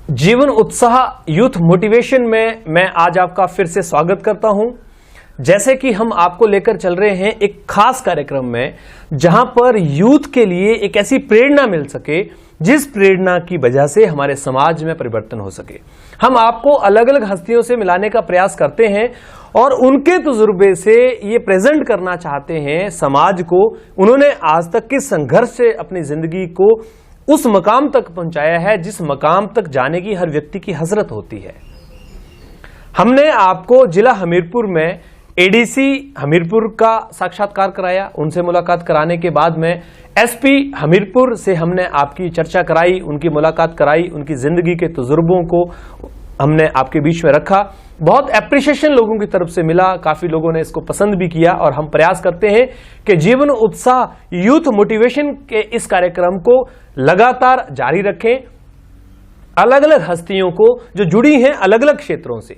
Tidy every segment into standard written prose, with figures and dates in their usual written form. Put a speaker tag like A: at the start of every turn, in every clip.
A: जीवन उत्साह youth motivation में मैं आज आपका फिर से स्वागत करता हूं। जैसे कि हम आपको लेकर चल रहे हैं एक खास कार्यक्रम में, जहां पर यूथ के लिए एक ऐसी प्रेरणा मिल सके जिस प्रेरणा की वजह से हमारे समाज में परिवर्तन हो सके। हम आपको अलग अलग हस्तियों से मिलाने का प्रयास करते हैं और उनके तजुर्बे से ये प्रेजेंट करना चाहते हैं समाज को। उन्होंने आज तक के संघर्ष से अपनी जिंदगी को उस मकाम तक पहुंचाया है जिस मकाम तक जाने की हर व्यक्ति की हसरत होती है। हमने आपको जिला हमीरपुर में एडीसी हमीरपुर का साक्षात्कार कराया। उनसे मुलाकात कराने के बाद में एसपी हमीरपुर से हमने आपकी चर्चा कराई, उनकी मुलाकात कराई, उनकी जिंदगी के तजुर्बों को हमने आपके बीच में रखा। बहुत एप्रिसिएशन लोगों की तरफ से मिला, काफी लोगों ने इसको पसंद भी किया और हम प्रयास करते हैं कि जीवन उत्साह यूथ मोटिवेशन के इस कार्यक्रम को लगातार जारी रखें। अलग अलग हस्तियों को जो जुड़ी हैं अलग अलग क्षेत्रों से,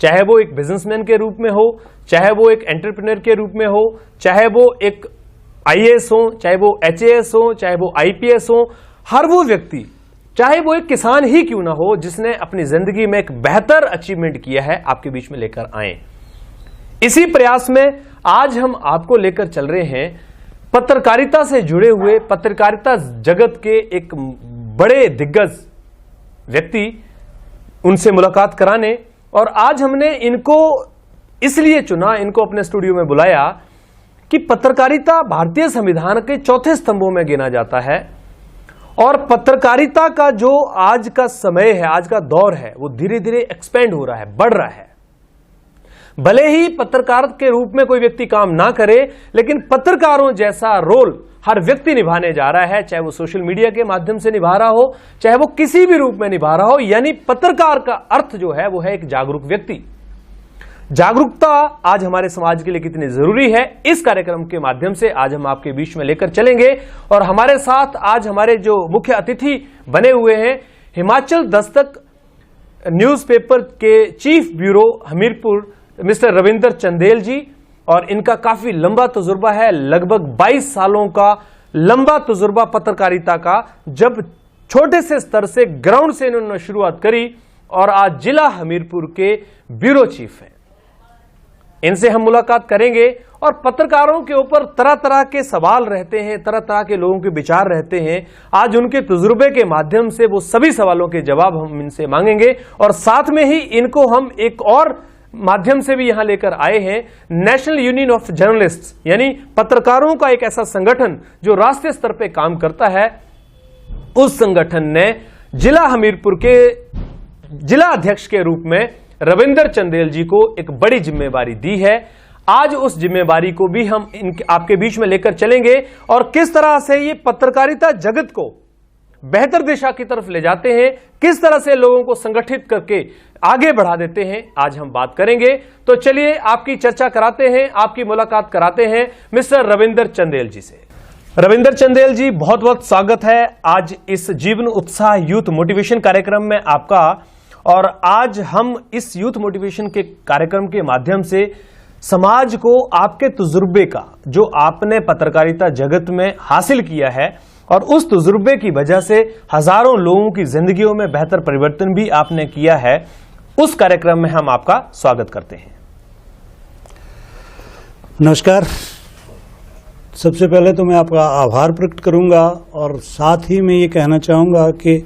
A: चाहे वो एक बिजनेसमैन के रूप में हो, चाहे वो एक एंटरप्रेन्योर के रूप में हो, चाहे वो एक आईएएस हो, चाहे वो एचएएस हो, चाहे वो आईपीएस हो, हर वो व्यक्ति, चाहे वो एक किसान ही क्यों ना हो, जिसने अपनी जिंदगी में एक बेहतर अचीवमेंट किया है, आपके बीच में लेकर आए। इसी प्रयास में आज हम आपको लेकर चल रहे हैं पत्रकारिता से जुड़े हुए, पत्रकारिता जगत के एक बड़े दिग्गज व्यक्ति, उनसे मुलाकात कराने। और आज हमने इनको इसलिए चुना, इनको अपने स्टूडियो में बुलाया कि पत्रकारिता भारतीय संविधान के चौथे स्तंभों में गिना जाता है और पत्रकारिता का जो आज का समय है, आज का दौर है, वो धीरे धीरे एक्सपेंड हो रहा है, बढ़ रहा है। भले ही पत्रकार के रूप में कोई व्यक्ति काम ना करे, लेकिन पत्रकारों जैसा रोल हर व्यक्ति निभाने जा रहा है, चाहे वो सोशल मीडिया के माध्यम से निभा रहा हो, चाहे वो किसी भी रूप में निभा रहा हो। यानी पत्रकार का अर्थ जो है वो है एक जागरूक व्यक्ति। जागरूकता आज हमारे समाज के लिए कितनी जरूरी है, इस कार्यक्रम के माध्यम से आज हम आपके बीच में लेकर चलेंगे। और हमारे साथ आज हमारे जो मुख्य अतिथि बने हुए हैं, हिमाचल दस्तक न्यूज़पेपर के chief bureau Hamirpur mister Ravinder Chandel ji, और इनका काफी लंबा तजुर्बा है, लगभग 22 सालों का लंबा तजुर्बा पत्रकारिता का। जब छोटे से स्तर से, ग्राउंड से इन्होंने शुरुआत करी और आज जिला हमीरपुर के ब्यूरो चीफ हैं। इनसे हम मुलाकात करेंगे और पत्रकारों के ऊपर तरह तरह के सवाल रहते हैं, तरह तरह के लोगों के विचार रहते हैं। आज उनके तजुर्बे के माध्यम से वो सभी सवालों के जवाब हम इनसे मांगेंगे और साथ में ही इनको हम एक और माध्यम से भी यहां लेकर आए हैं। नेशनल यूनियन ऑफ जर्नलिस्ट्स, यानी पत्रकारों का एक ऐसा संगठन जो राष्ट्रीय स्तर पे काम करता है, उस संगठन ने जिला हमीरपुर के जिला अध्यक्ष के रूप में रविंदर चंदेल जी को एक बड़ी जिम्मेवारी दी है। आज उस जिम्मेवारी को भी हम आपके बीच में लेकर चलेंगे और किस तरह से ये पत्रकारिता जगत को बेहतर दिशा की तरफ ले जाते हैं, किस तरह से लोगों को संगठित करके आगे बढ़ा देते हैं, आज हम बात करेंगे। तो चलिए आपकी चर्चा कराते हैं, आपकी मुलाकात कराते हैं मिस्टर रविंदर चंदेल जी से। रविंदर चंदेल जी, बहुत बहुत स्वागत है आज इस जीवन उत्साह यूथ मोटिवेशन कार्यक्रम में आपका। और आज हम इस यूथ मोटिवेशन के कार्यक्रम के माध्यम से समाज को आपके तजुर्बे का, जो आपने पत्रकारिता जगत में हासिल किया है और उस तजुर्बे की वजह से हजारों लोगों की जिंदगियों में बेहतर परिवर्तन भी आपने किया है, उस कार्यक्रम में हम आपका स्वागत करते हैं।
B: नमस्कार। सबसे पहले तो मैं आपका आभार प्रकट करूंगा और साथ ही मैं ये कहना चाहूंगा कि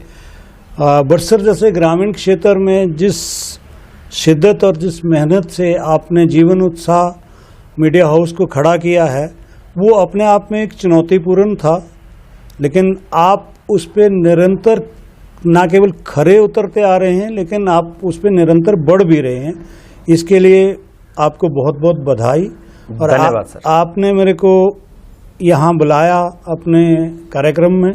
B: बड़सर जैसे ग्रामीण क्षेत्र में जिस शिद्दत और जिस मेहनत से आपने जीवन उत्साह मीडिया हाउस को खड़ा किया है, वो अपने आप में एक चुनौतीपूर्ण था, लेकिन आप उस पर निरंतर ना केवल खरे उतरते आ रहे हैं, लेकिन आप उस पर निरंतर बढ़ भी रहे हैं। इसके लिए आपको बहुत बहुत बधाई। और
A: धन्यवाद सर।
B: आपने मेरे को यहाँ बुलाया अपने कार्यक्रम में,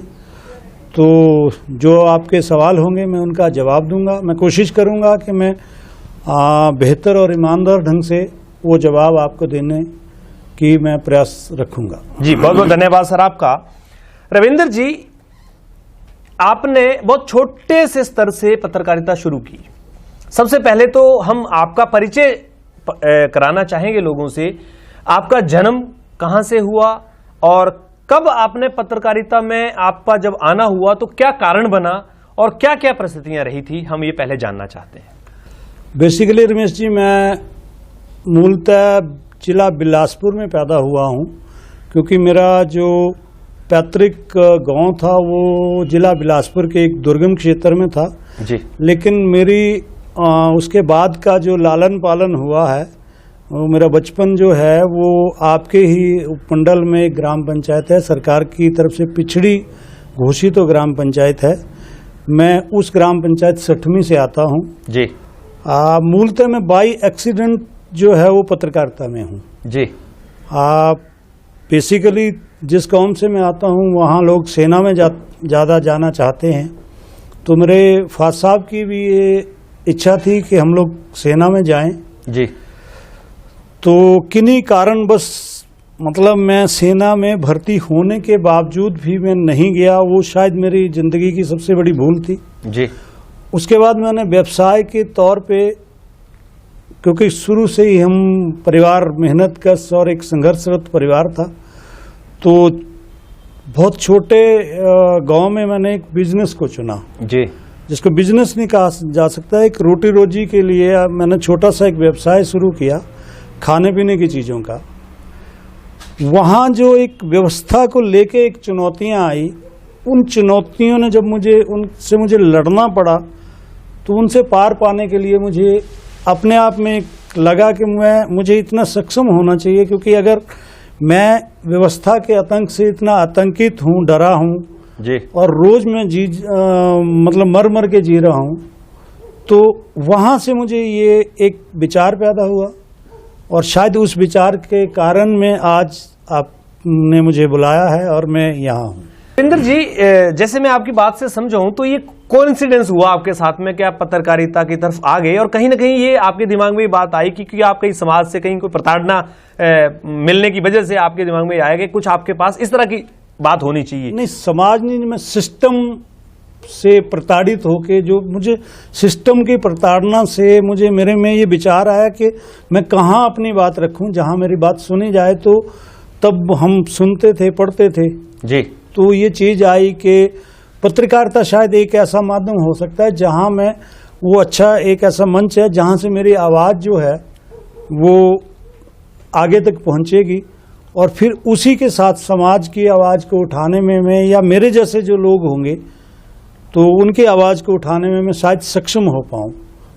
B: तो जो आपके सवाल होंगे मैं उनका जवाब दूंगा। मैं कोशिश करूंगा कि मैं बेहतर और ईमानदार ढंग से वो जवाब आपको देने की मैं प्रयास रखूंगा।
A: जी बहुत बहुत धन्यवाद सर आपका। रविंदर जी, आपने बहुत छोटे से स्तर से पत्रकारिता शुरू की। सबसे पहले तो हम आपका परिचय कराना चाहेंगे लोगों से। आपका जन्म कहां से हुआ और कब आपने पत्रकारिता में आपका जब आना हुआ तो क्या कारण बना, और क्या क्या परिस्थितियां रही थी, हम ये पहले जानना चाहते हैं।
B: बेसिकली रमेश जी, मैं मूलतः जिला बिलासपुर में पैदा हुआ हूँ, क्योंकि मेरा जो पैतृक गांव था वो जिला बिलासपुर के एक दुर्गम क्षेत्र में था
A: जी।
B: लेकिन मेरी उसके बाद का जो लालन पालन हुआ है, वो मेरा बचपन जो है वो आपके ही उपमंडल में ग्राम पंचायत है, सरकार की तरफ से पिछड़ी घोषित तो ग्राम पंचायत है। मैं उस ग्राम पंचायत 60वीं से आता हूँ
A: जी।
B: मूलतः मैं बाई एक्सीडेंट जो है वो पत्रकारिता में हूँ
A: जी।
B: बेसिकली जिस गांव से मैं आता हूँ वहाँ लोग सेना में ज़्यादा जाना चाहते हैं, तो मेरे फादर साहब की भी ये इच्छा थी कि हम लोग सेना में जाएं
A: जी।
B: तो किन्हीं कारण बस मतलब मैं सेना में भर्ती होने के बावजूद भी मैं नहीं गया। वो शायद मेरी ज़िंदगी की सबसे बड़ी भूल थी
A: जी। उसके
B: बाद मैंने व्यवसाय के तौर पे, क्योंकि शुरू से ही हम परिवार मेहनतकश और एक संघर्षरत परिवार था, तो बहुत छोटे गांव में मैंने एक बिजनेस को चुना
A: जी,
B: जिसको बिजनेस नहीं कहा जा सकता, एक रोटी रोजी के लिए मैंने छोटा सा एक व्यवसाय शुरू किया खाने पीने की चीज़ों का। वहाँ जो एक व्यवस्था को लेके एक चुनौतियाँ आई, उन चुनौतियों ने जब मुझे लड़ना पड़ा, तो उनसे पार पाने के लिए मुझे अपने आप में लगा कि मुझे इतना सक्षम होना चाहिए, क्योंकि अगर मैं व्यवस्था के आतंक से इतना आतंकित हूँ, डरा हूँ
A: जी, और
B: रोज मैं मतलब मर मर के जी रहा हूँ, तो वहाँ से मुझे ये एक विचार पैदा हुआ और शायद उस विचार के कारण में आज आपने मुझे बुलाया है और मैं यहाँ हूँ।
A: रविंदर जी, जैसे मैं आपकी बात से समझाऊं तो ये कोइंसिडेंस हुआ आपके साथ में कि आप पत्रकारिता की तरफ आ गए और कहीं ना कहीं ये आपके दिमाग में ये बात आई कि आप कहीं समाज से कहीं कोई प्रताड़ना मिलने की वजह से आपके दिमाग में आया कि कुछ आपके पास इस तरह की बात होनी चाहिए।
B: नहीं, समाज नहीं, मैं सिस्टम से प्रताड़ित होके, जो मुझे सिस्टम की प्रताड़ना से मुझे मेरे में ये विचार आया कि मैं कहाँ अपनी बात रखूं जहाँ मेरी बात सुनी जाए। तो तब हम सुनते थे, पढ़ते थे
A: जी,
B: तो ये चीज़ आई कि पत्रकारिता शायद एक ऐसा माध्यम हो सकता है जहाँ मैं वो अच्छा एक ऐसा मंच है जहाँ से मेरी आवाज़ जो है वो आगे तक पहुँचेगी और फिर उसी के साथ समाज की आवाज़ को उठाने में मैं, या मेरे जैसे जो लोग होंगे तो उनकी आवाज़ को उठाने में मैं शायद सक्षम हो पाऊँ।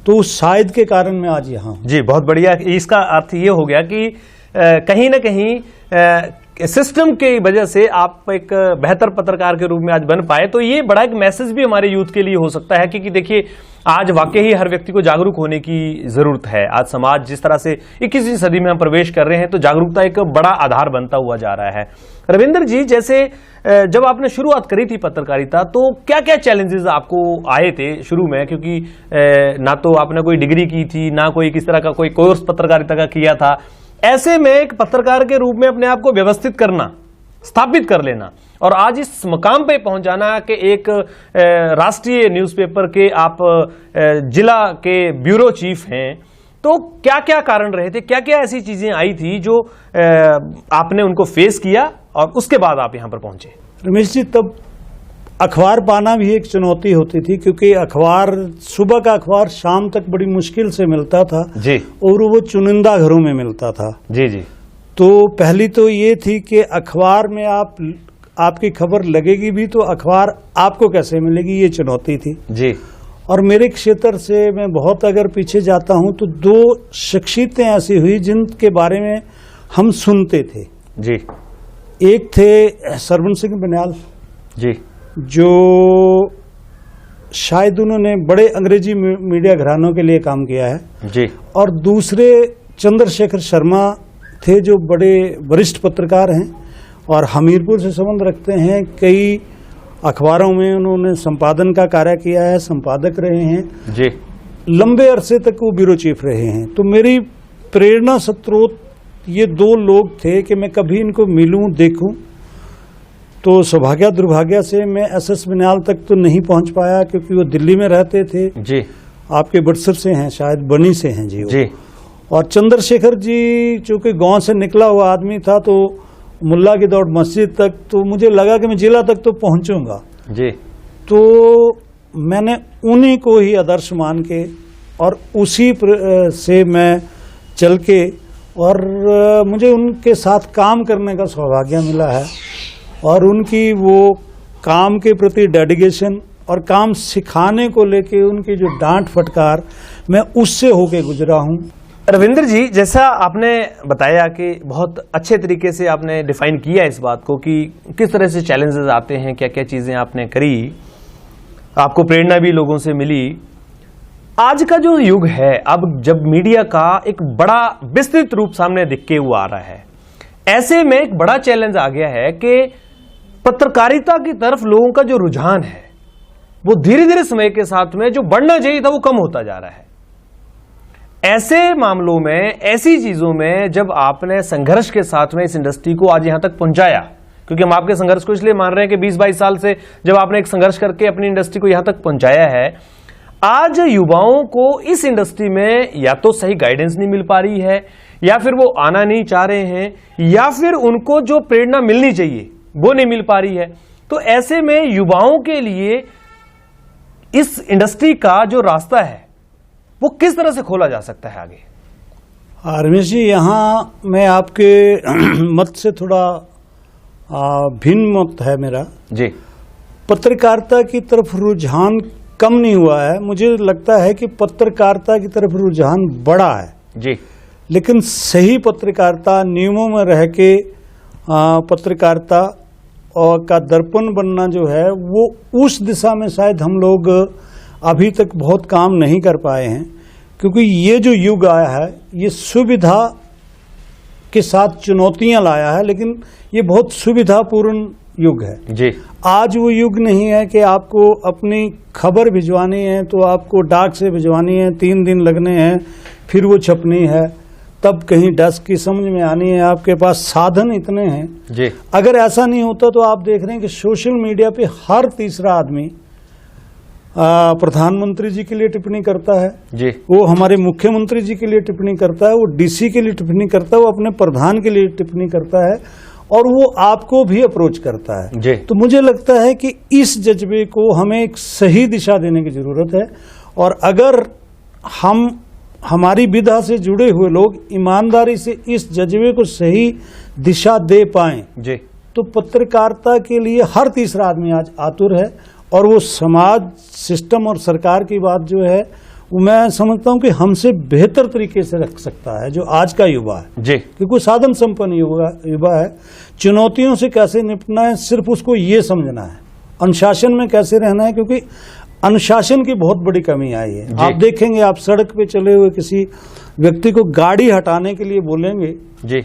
B: तो उस शायद के कारण मैं आज यहाँ हूँ।
A: जी, बहुत बढ़िया। इसका अर्थ ये हो गया कि कहीं ना कहीं सिस्टम की वजह से आप एक बेहतर पत्रकार के रूप में आज बन पाए। तो ये बड़ा एक मैसेज भी हमारे यूथ के लिए हो सकता है कि देखिए आज वाकई ही हर व्यक्ति को जागरूक होने की जरूरत है। आज समाज जिस तरह से 21वीं सदी में हम प्रवेश कर रहे हैं तो जागरूकता एक बड़ा आधार बनता हुआ जा रहा है। रविंदर जी, जैसे जब आपने शुरुआत करी थी पत्रकारिता तो क्या क्या चैलेंजेस आपको आए थे शुरू में, क्योंकि ना तो आपने कोई डिग्री की थी, ना कोई किस तरह का कोई कोर्स पत्रकारिता का किया था। ऐसे में एक पत्रकार के रूप में अपने आप को व्यवस्थित करना, स्थापित कर लेना और आज इस मकाम पे पहुंच जाना कि एक राष्ट्रीय न्यूज़पेपर के आप जिला के ब्यूरो चीफ हैं, तो क्या क्या कारण रहे थे, क्या क्या ऐसी चीजें आई थी जो आपने उनको फेस किया और उसके बाद आप यहां पर पहुंचे?
B: रमेश जी, तब अखबार पाना भी एक चुनौती होती थी, क्योंकि अखबार, सुबह का अखबार शाम तक बड़ी मुश्किल से मिलता था
A: जी,
B: और वो चुनिंदा घरों में मिलता था।
A: जी जी।
B: तो पहली तो ये थी कि अखबार में आपकी खबर लगेगी भी तो अखबार आपको कैसे मिलेगी, ये चुनौती थी
A: जी। और
B: मेरे क्षेत्र से मैं बहुत अगर पीछे जाता हूं तो दो शख्सियतें ऐसी हुई जिनके बारे में हम सुनते थे
A: जी।
B: एक थे सरवण सिंह बनियाल
A: जी,
B: जो शायद उन्होंने बड़े अंग्रेजी मीडिया घरानों के लिए काम किया है
A: जी, और
B: दूसरे चंद्रशेखर शर्मा थे जो बड़े वरिष्ठ पत्रकार हैं और हमीरपुर से संबंध रखते हैं। कई अखबारों में उन्होंने संपादन का कार्य किया है, संपादक रहे हैं
A: जी,
B: लंबे अरसे तक वो ब्यूरो चीफ रहे हैं। तो मेरी प्रेरणा स्रोत ये दो लोग थे कि मैं कभी इनको मिलूं, देखूं। तो सौभाग्य दुर्भाग्य से मैं एसएस बनियाल तक तो नहीं पहुंच पाया क्योंकि वो दिल्ली में रहते थे
A: जी।
B: आपके बड़सर से हैं, शायद बनी से हैं जी,
A: जी।
B: और चंद्रशेखर जी चूंकि गांव से निकला हुआ आदमी था तो मुल्ला की दौड़ मस्जिद तक, तो मुझे लगा कि मैं जिला तक तो पहुंचूंगा
A: जी।
B: तो मैंने उन्हीं को ही आदर्श मान के और उसी से मैं चल के, और मुझे उनके साथ काम करने का सौभाग्य मिला है, और उनकी वो काम के प्रति डेडिकेशन और काम सिखाने को लेके उनकी जो डांट फटकार, मैं उससे होके गुजरा हूँ।
A: रविंद्र जी, जैसा आपने बताया कि बहुत अच्छे तरीके से आपने डिफाइन किया इस बात को कि किस तरह से चैलेंजेस आते हैं, क्या क्या चीजें आपने करी, आपको प्रेरणा भी लोगों से मिली। आज का जो युग है, अब जब मीडिया का एक बड़ा विस्तृत रूप सामने दिख के हुआ आ रहा है, ऐसे में एक बड़ा चैलेंज आ गया है कि पत्रकारिता की तरफ लोगों का जो रुझान है वो धीरे धीरे समय के साथ में जो बढ़ना चाहिए था वो कम होता जा रहा है। ऐसे मामलों में, ऐसी चीजों में जब आपने संघर्ष के साथ में इस इंडस्ट्री को आज यहां तक पहुंचाया, क्योंकि हम आपके संघर्ष को इसलिए मान रहे हैं कि 20-22 साल से जब आपने एक संघर्ष करके अपनी इंडस्ट्री को यहां तक पहुंचाया है, आज युवाओं को इस इंडस्ट्री में या तो सही गाइडेंस नहीं मिल पा रही है, या फिर वो आना नहीं चाह रहे हैं, या फिर उनको जो प्रेरणा मिलनी चाहिए वो नहीं मिल पा रही है। तो ऐसे में युवाओं के लिए इस इंडस्ट्री का जो रास्ता है वो किस तरह से खोला जा सकता है आगे?
B: रमेश जी, यहाँ मैं आपके मत से थोड़ा भिन्न मत है मेरा
A: जी।
B: पत्रकारिता की तरफ रुझान कम नहीं हुआ है, मुझे लगता है कि पत्रकारिता की तरफ रुझान बढ़ा है
A: जी।
B: लेकिन सही पत्रकारिता, नियमों में रह के पत्रकारिता और का दर्पण बनना जो है, वो उस दिशा में शायद हम लोग अभी तक बहुत काम नहीं कर पाए हैं। क्योंकि ये जो युग आया है, ये सुविधा के साथ चुनौतियां लाया है, लेकिन ये बहुत सुविधापूर्ण युग है
A: जी।
B: आज वो युग नहीं है कि आपको अपनी खबर भिजवानी है तो आपको डाक से भिजवानी है, 3 दिन लगने हैं, फिर वो छपनी है, तब कहीं डेस्क की समझ में आनी है। आपके पास साधन इतने हैं
A: जी।
B: अगर ऐसा नहीं होता तो आप देख रहे हैं कि सोशल मीडिया पे हर तीसरा आदमी प्रधानमंत्री जी के लिए टिप्पणी करता है
A: जी।
B: वो हमारे मुख्यमंत्री जी के लिए टिप्पणी करता है, वो डीसी के लिए टिप्पणी करता है, वो अपने प्रधान के लिए टिप्पणी करता है, और वो आपको भी अप्रोच करता है
A: जी।
B: तो मुझे लगता है कि इस जज्बे को हमें एक सही दिशा देने की जरूरत है, और अगर हम हमारी विधा से जुड़े हुए लोग ईमानदारी से इस जज्बे को सही दिशा दे पाएं
A: जी,
B: तो पत्रकारिता के लिए हर तीसरा आदमी आज आतुर है, और वो समाज, सिस्टम और सरकार की बात जो है वो मैं समझता हूं कि हमसे बेहतर तरीके से रख सकता है जो आज का युवा है
A: जी।
B: क्योंकि साधन संपन्न युवा है। चुनौतियों से कैसे निपटना है सिर्फ उसको ये समझना है, अनुशासन में कैसे रहना है, क्योंकि अनुशासन की बहुत बड़ी कमी आई है। आप देखेंगे, आप सड़क पे चले हुए किसी व्यक्ति को गाड़ी हटाने के लिए बोलेंगे
A: जी,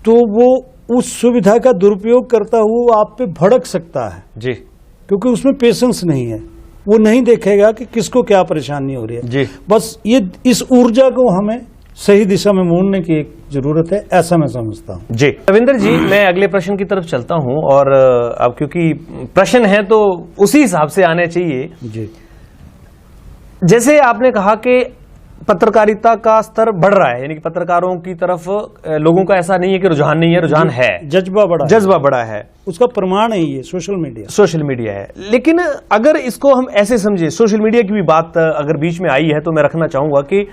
B: तो वो उस सुविधा का दुरुपयोग करता हुआ आप पे भड़क सकता है
A: जी,
B: क्योंकि उसमें पेशेंस नहीं है, वो नहीं देखेगा कि किसको क्या परेशानी हो रही है
A: जी।
B: बस ये इस ऊर्जा को हमें सही दिशा में मोड़ने की एक जरूरत है, ऐसा मैं समझता हूँ
A: जी। रविंद्र जी, मैं अगले प्रश्न की तरफ चलता हूँ, और अब क्योंकि प्रश्न है तो उसी हिसाब से आने चाहिए
B: जी।
A: जैसे आपने कहा कि पत्रकारिता का स्तर बढ़ रहा है, यानी कि पत्रकारों की तरफ लोगों का ऐसा नहीं है कि रुझान नहीं है, रुझान है, जज्बा बड़ा है।
B: उसका प्रमाण है ये सोशल मीडिया
A: है। लेकिन अगर इसको हम ऐसे समझे, सोशल मीडिया की भी बात अगर बीच में आई है तो मैं रखना चाहूंगा कि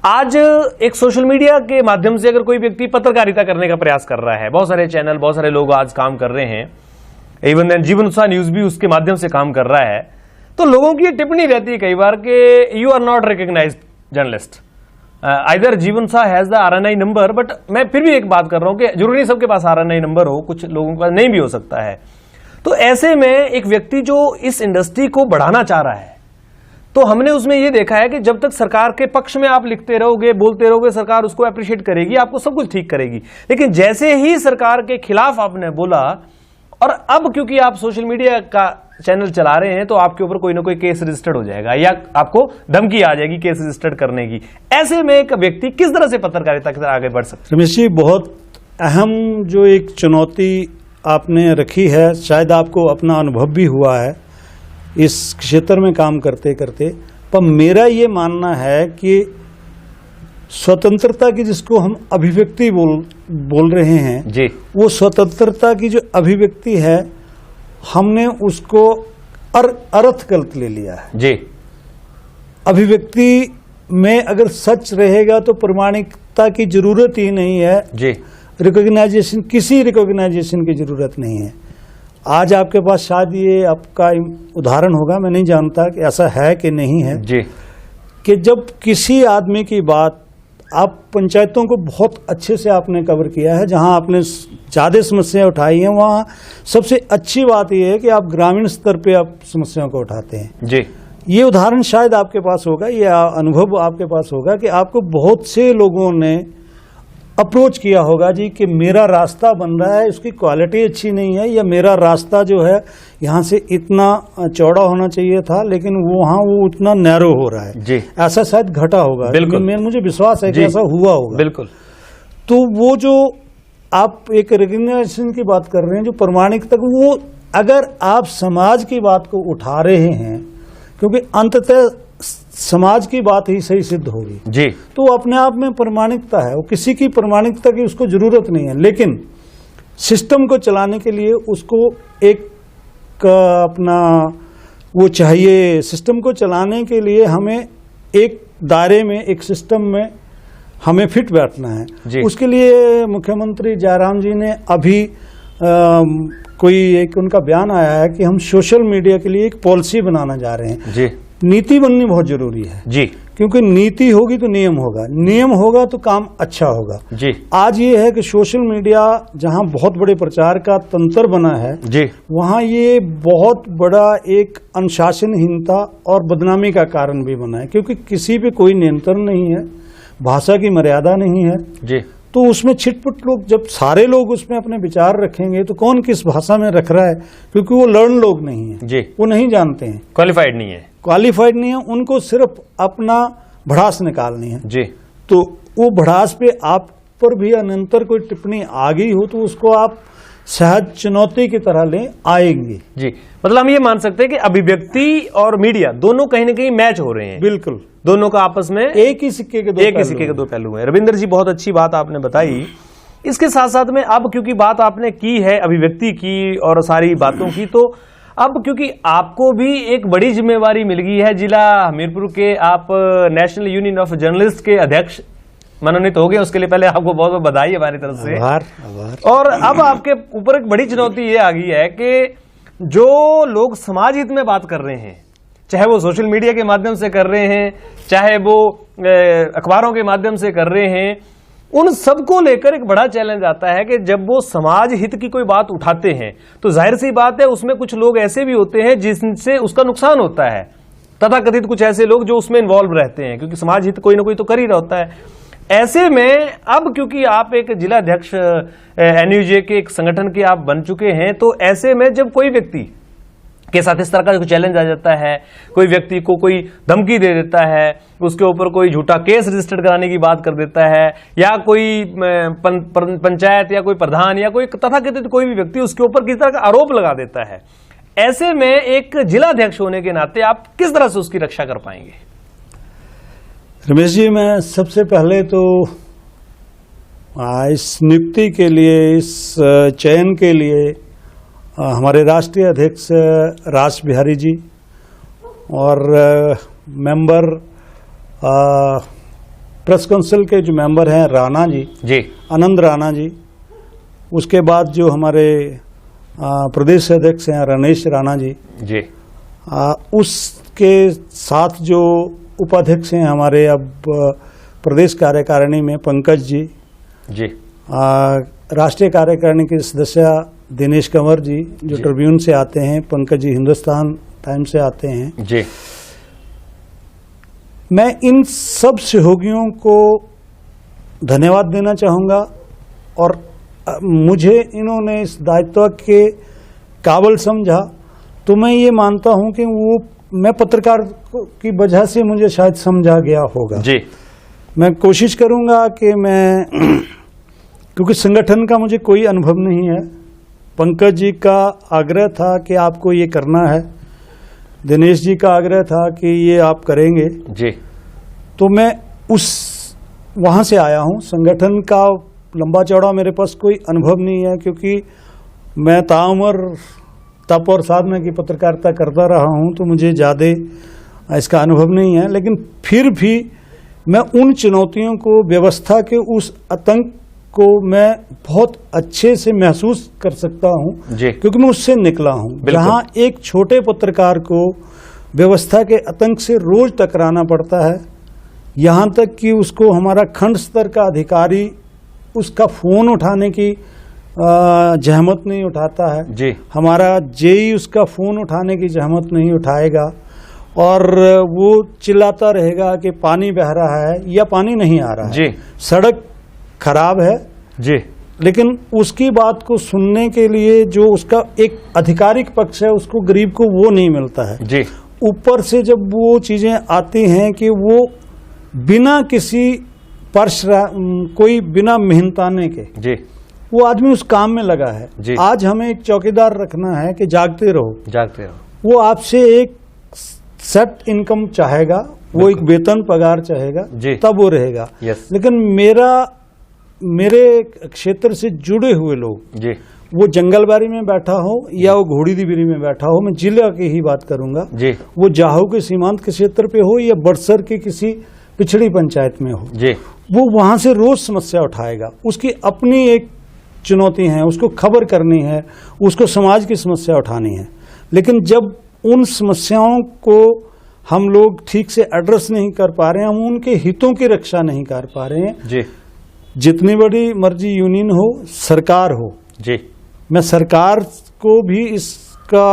A: आज एक सोशल मीडिया के माध्यम से अगर कोई व्यक्ति पत्रकारिता करने का प्रयास कर रहा है, बहुत सारे चैनल, बहुत सारे लोग आज काम कर रहे हैं, इवन देन जीवन उत्साह न्यूज भी उसके माध्यम से काम कर रहा है, तो लोगों की टिप्पणी रहती है कई बार कि you are not recognised journalist, either Jeevan Shah has the RNI number, but मैं फिर भी एक बात कर रहा हूं कि जरूरी नहीं सबके पास RNI नंबर हो, कुछ लोगों के पास नहीं भी हो सकता है। तो ऐसे में एक व्यक्ति जो इस इंडस्ट्री को बढ़ाना चाह रहा है, तो हमने उसमें यह देखा है कि जब तक सरकार के पक्ष में आप लिखते रहोगे, बोलते रहोगे, सरकार उसको अप्रिशिएट करेगी, आपको सब कुछ ठीक करेगी। लेकिन जैसे ही सरकार के खिलाफ आपने बोला, और अब क्योंकि आप सोशल मीडिया का चैनल चला रहे हैं, तो आपके ऊपर कोई ना कोई केस रजिस्टर्ड हो जाएगा या आपको धमकी आ जाएगी केस रजिस्टर्ड करने की। ऐसे में एक व्यक्ति किस तरह से पत्रकारिता की तरफ आगे बढ़ सकता है?
B: रमेश जी, बहुत अहम जो एक चुनौती आपने रखी है, शायद आपको अपना अनुभव भी हुआ है इस क्षेत्र में काम करते करते, पर मेरा ये मानना है कि स्वतंत्रता की जिसको हम अभिव्यक्ति बोल रहे हैं
A: जी,
B: वो स्वतंत्रता की जो अभिव्यक्ति है, हमने उसको अर्थ गलत ले लिया है।
A: जी।
B: अभिव्यक्ति में अगर सच रहेगा तो प्रमाणिकता की जरूरत ही नहीं है।
A: जी।
B: रिकॉग्नाइजेशन, किसी रिकॉग्नाइजेशन की जरूरत नहीं है। आज आपके पास शायद ये आपका उदाहरण होगा, मैं नहीं जानता कि ऐसा है कि नहीं है।
A: जी।
B: कि जब किसी आदमी की बात, आप पंचायतों को बहुत अच्छे से आपने कवर किया है, जहां आपने ज्यादा समस्याएं उठाई हैं, वहां सबसे अच्छी बात यह है कि आप ग्रामीण स्तर पे आप समस्याओं को उठाते हैं।
A: जी।
B: ये उदाहरण शायद आपके पास होगा, ये अनुभव आपके पास होगा कि आपको बहुत से लोगों ने अप्रोच किया होगा जी कि मेरा रास्ता बन रहा है, उसकी क्वालिटी अच्छी नहीं है, या मेरा रास्ता जो है यहाँ से इतना चौड़ा होना चाहिए था लेकिन वो इतना नैरो हो रहा है।
A: जी।
B: ऐसा शायद घटा होगा।
A: बिल्कुल।
B: मुझे विश्वास है कि ऐसा हुआ होगा।
A: बिल्कुल।
B: तो वो जो आप एक रिकॉग्निशन की बात कर रहे हैं, जो प्रमाणिकता, वो अगर आप समाज की बात को उठा रहे हैं, क्योंकि अंततः समाज की बात ही सही सिद्ध होगी
A: जी,
B: तो अपने आप में प्रमाणिकता है। वो किसी की प्रमाणिकता की उसको जरूरत नहीं है, लेकिन सिस्टम को चलाने के लिए उसको एक अपना वो चाहिए। सिस्टम को चलाने के लिए हमें एक दायरे में, एक सिस्टम में हमें फिट बैठना है। उसके लिए मुख्यमंत्री जयराम जी ने अभी कोई एक उनका बयान आया है कि हम सोशल मीडिया के लिए एक पॉलिसी बनाना जा रहे हैं।
A: जी।
B: नीति बननी बहुत जरूरी है
A: जी,
B: क्योंकि नीति होगी तो नियम होगा, नियम होगा तो काम अच्छा होगा।
A: जी।
B: आज ये है कि सोशल मीडिया जहां बहुत बड़े प्रचार का तंत्र बना है
A: जी,
B: वहां ये बहुत बड़ा एक अनुशासनहीनता और बदनामी का कारण भी बना है, क्योंकि किसी पे कोई नियंत्रण नहीं है, भाषा की मर्यादा नहीं है।
A: जी।
B: तो उसमें छिटपुट लोग, जब सारे लोग उसमें अपने विचार रखेंगे तो कौन किस भाषा में रख रहा है, क्योंकि वो लर्न लोग नहीं है।
A: जी।
B: वो नहीं जानते हैं,
A: क्वालिफाइड नहीं है,
B: क्वालिफाइड नहीं है, उनको सिर्फ अपना भड़ास निकालनी है।
A: जी।
B: तो वो भड़ास पे आप पर भी अनंतर कोई टिप्पणी आ गई हो तो उसको आप सहज चुनौती की तरह लें, आएंगे।
A: जी, मतलब हम ये मान सकते हैं कि अभिव्यक्ति और मीडिया दोनों कहीं ना कहीं मैच हो रहे हैं।
B: बिल्कुल,
A: दोनों का आपस में
B: एक ही सिक्के के दो
A: पहलू हैं। रविंद्र जी, बहुत अच्छी बात आपने बताई। इसके साथ साथ में अब क्योंकि बात आपने की है अभिव्यक्ति की और सारी बातों की, तो अब क्योंकि आपको भी एक बड़ी जिम्मेवारी मिल गई है, जिला हमीरपुर के आप नेशनल यूनियन ऑफ जर्नलिस्ट के अध्यक्ष मनोनीत हो गए, उसके लिए पहले आपको बहुत बहुत बधाई हमारी तरफ से।
B: आभार।
A: और अब आपके ऊपर एक बड़ी चुनौती ये आ गई है कि जो लोग समाज हित में बात कर रहे हैं, चाहे वो सोशल मीडिया के माध्यम से कर रहे हैं, चाहे वो अखबारों के माध्यम से कर रहे हैं, उन सबको लेकर एक बड़ा चैलेंज आता है कि जब वो समाज हित की कोई बात उठाते हैं तो जाहिर सी बात है उसमें कुछ लोग ऐसे भी होते हैं जिनसे उसका नुकसान होता है, तथा कथित कुछ ऐसे लोग जो उसमें इन्वॉल्व रहते हैं, क्योंकि समाज हित कोई ना कोई तो कर ही रहा होता है। ऐसे में अब क्योंकि आप एक जिला अध्यक्ष एनयूजे के एक संगठन के आप बन चुके हैं, तो ऐसे में जब कोई व्यक्ति के साथ इस तरह का चैलेंज आ जाता है, कोई व्यक्ति को कोई धमकी दे देता है, उसके ऊपर कोई झूठा केस रजिस्टर्ड कराने की बात कर देता है, या कोई पंचायत या कोई प्रधान या कोई तथाकथित कोई भी व्यक्ति उसके ऊपर किसी तरह का आरोप लगा देता है, ऐसे में एक जिला अध्यक्ष होने के नाते आप किस तरह से उसकी रक्षा कर पाएंगे?
B: रमेश जी, मैं सबसे पहले तो इस नियुक्ति के लिए, इस चयन के लिए हमारे राष्ट्रीय अध्यक्ष रास बिहारी जी और मेंबर प्रेस काउंसिल के जो मेंबर हैं राणा जी, आनंद राणा जी, उसके बाद जो हमारे प्रदेश अध्यक्ष हैं रमेश राणा जी, उसके साथ जो उपाध्यक्ष हैं हमारे अब प्रदेश कार्यकारिणी में पंकज जी, राष्ट्रीय कार्यकारिणी के सदस्य दिनेश कंवर जी जो ट्रिब्यून से आते हैं, पंकज जी हिंदुस्तान टाइम्स से आते हैं
A: जी।
B: मैं इन सब सहयोगियों को धन्यवाद देना चाहूँगा, और मुझे इन्होंने इस दायित्व के काबिल समझा, तो मैं ये मानता हूँ कि वो मैं पत्रकार की वजह से मुझे शायद समझा गया होगा
A: जी। मैं
B: कोशिश करूँगा कि मैं क्योंकि संगठन का मुझे कोई अनुभव नहीं है, पंकज जी का आग्रह था कि आपको ये करना है, दिनेश जी का आग्रह था कि ये आप करेंगे
A: जी,
B: तो मैं वहाँ से आया हूँ। संगठन का लंबा चौड़ा मेरे पास कोई अनुभव नहीं है, क्योंकि मैं ताउम्र तप और साधना की पत्रकारिता करता रहा हूं, तो मुझे ज़्यादा इसका अनुभव नहीं है, लेकिन फिर भी मैं उन चुनौतियों को, व्यवस्था के उस आतंक को मैं बहुत अच्छे से महसूस कर सकता हूं
A: जी।
B: क्योंकि मैं उससे निकला हूं। जहां एक छोटे पत्रकार को व्यवस्था के आतंक से रोज टकराना पड़ता है, यहां तक कि उसको हमारा खंड स्तर का अधिकारी उसका फोन उठाने की जहमत नहीं उठाता है
A: जी।
B: हमारा जेई उसका फोन उठाने की जहमत नहीं उठाएगा, और वो चिल्लाता रहेगा कि पानी बह रहा है या पानी नहीं आ रहा है
A: जी।
B: सड़क खराब है
A: जी,
B: लेकिन उसकी बात को सुनने के लिए जो उसका एक आधिकारिक पक्ष है, उसको गरीब को वो नहीं मिलता है
A: जी।
B: ऊपर से जब वो चीजें आती हैं कि वो बिना किसी कोई बिना मेहनताने के
A: जी।
B: वो आदमी उस काम में लगा है
A: जी।
B: आज हमें एक चौकीदार रखना है कि जागते रहो, वो आपसे एक सेट इनकम चाहेगा, वो एक वेतन पगार चाहेगा, तब वो रहेगा। लेकिन मेरे क्षेत्र से जुड़े हुए लोग जी, वो जंगलबारी में बैठा हो या वो घोड़ी दिबिरी में बैठा हो, मैं जिला की ही बात करूंगा जी, वो जाहो के सीमांत के क्षेत्र पे हो या बड़सर के किसी पिछड़ी पंचायत में हो जी, वो वहां से रोज समस्या उठाएगा। उसकी अपनी एक चुनौती है, उसको खबर करनी है, उसको समाज की समस्या उठानी है। लेकिन जब उन समस्याओं को हम लोग ठीक से एड्रेस नहीं कर पा रहे हैं, हम उनके हितों की रक्षा नहीं कर पा रहे हैं जी, जितनी बड़ी मर्जी यूनियन हो, सरकार हो जी, मैं सरकार को भी इसका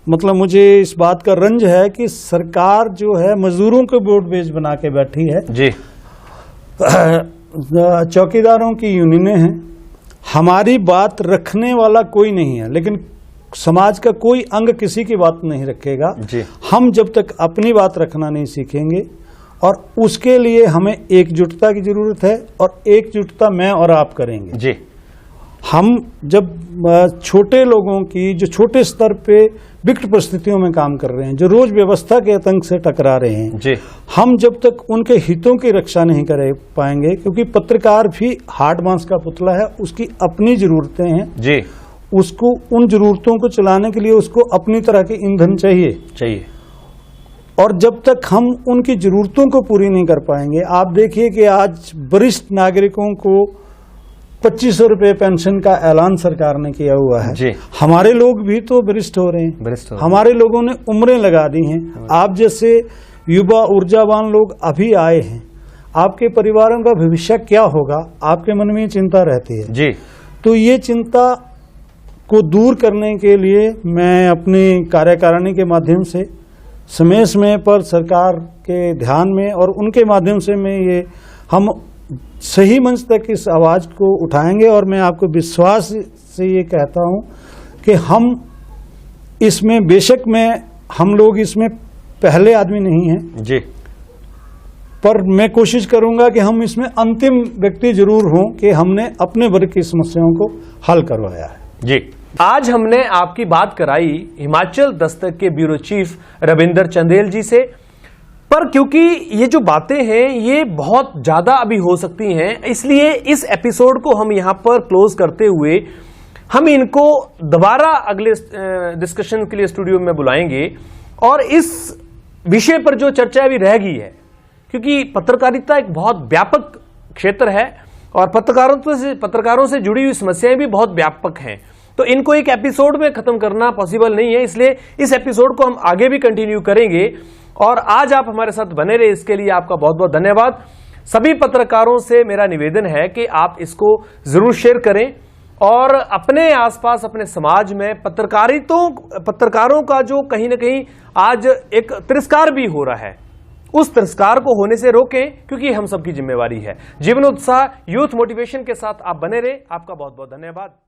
B: मतलब मुझे इस बात का रंज है कि सरकार जो है मजदूरों के वोट बेच बना के बैठी है जी, चौकीदारों की यूनियनें हैं, हमारी बात रखने वाला कोई नहीं है, लेकिन समाज का कोई अंग किसी की बात नहीं रखेगा जी। हम जब तक अपनी बात रखना नहीं सीखेंगे, और उसके लिए हमें एकजुटता की जरूरत है, और एकजुटता मैं और आप करेंगे जी। हम जब छोटे लोगों की जो छोटे स्तर पे विकट परिस्थितियों में काम कर रहे हैं, जो रोज व्यवस्था के आतंक से टकरा रहे हैं जी, हम जब तक उनके हितों की रक्षा नहीं कर पाएंगे, क्योंकि पत्रकार भी हाड मांस का पुतला है, उसकी अपनी जरूरतें हैं जी, उसको उन जरूरतों को चलाने के लिए उसको अपनी तरह के ईंधन चाहिए, और जब तक हम उनकी जरूरतों को पूरी नहीं कर पाएंगे, आप देखिए कि आज वरिष्ठ नागरिकों को 2500 रुपए पेंशन का ऐलान सरकार ने किया हुआ है जी। हमारे लोग भी तो वरिष्ठ हो रहे हैं, हमारे लोगों ने उम्रें लगा दी हैं। आप जैसे युवा ऊर्जावान लोग अभी आए हैं, आपके परिवारों का भविष्य क्या होगा, आपके मन में चिंता रहती है जी। तो ये चिंता को दूर करने के लिए मैं अपनी कार्यकारिणी के माध्यम से समय समय पर सरकार के ध्यान में और उनके माध्यम से मैं ये हम सही मंच तक इस आवाज को उठाएंगे, और मैं आपको विश्वास से ये कहता हूं कि हम इसमें बेशक हम लोग इसमें पहले आदमी नहीं हैं जी, पर मैं कोशिश करूंगा कि हम इसमें अंतिम व्यक्ति जरूर हों कि हमने अपने वर्ग की समस्याओं को हल करवाया है
A: जी। आज हमने आपकी बात कराई हिमाचल दस्तक के ब्यूरो चीफ रविंदर चंदेल जी से, पर क्योंकि ये जो बातें हैं ये बहुत ज्यादा अभी हो सकती हैं, इसलिए इस एपिसोड को हम यहां पर क्लोज करते हुए हम इनको दोबारा अगले डिस्कशन के लिए स्टूडियो में बुलाएंगे, और इस विषय पर जो चर्चा अभी रह गई है, क्योंकि पत्रकारिता एक बहुत व्यापक क्षेत्र है और पत्रकारों से जुड़ी हुई समस्याएं भी बहुत व्यापक हैं, तो इनको एक एपिसोड में खत्म करना पॉसिबल नहीं है, इसलिए इस एपिसोड को हम आगे भी कंटिन्यू करेंगे। और आज आप हमारे साथ बने रहे, इसके लिए आपका बहुत बहुत धन्यवाद। सभी पत्रकारों से मेरा निवेदन है कि आप इसको जरूर शेयर करें, और अपने आसपास अपने समाज में पत्रकारों का जो कहीं ना कहीं आज एक तिरस्कार भी हो रहा है, उस तिरस्कार को होने से रोकें, क्योंकि हम सबकी जिम्मेवारी है। जीवन उत्साह यूथ मोटिवेशन के साथ आप बने रहे, आपका बहुत बहुत धन्यवाद।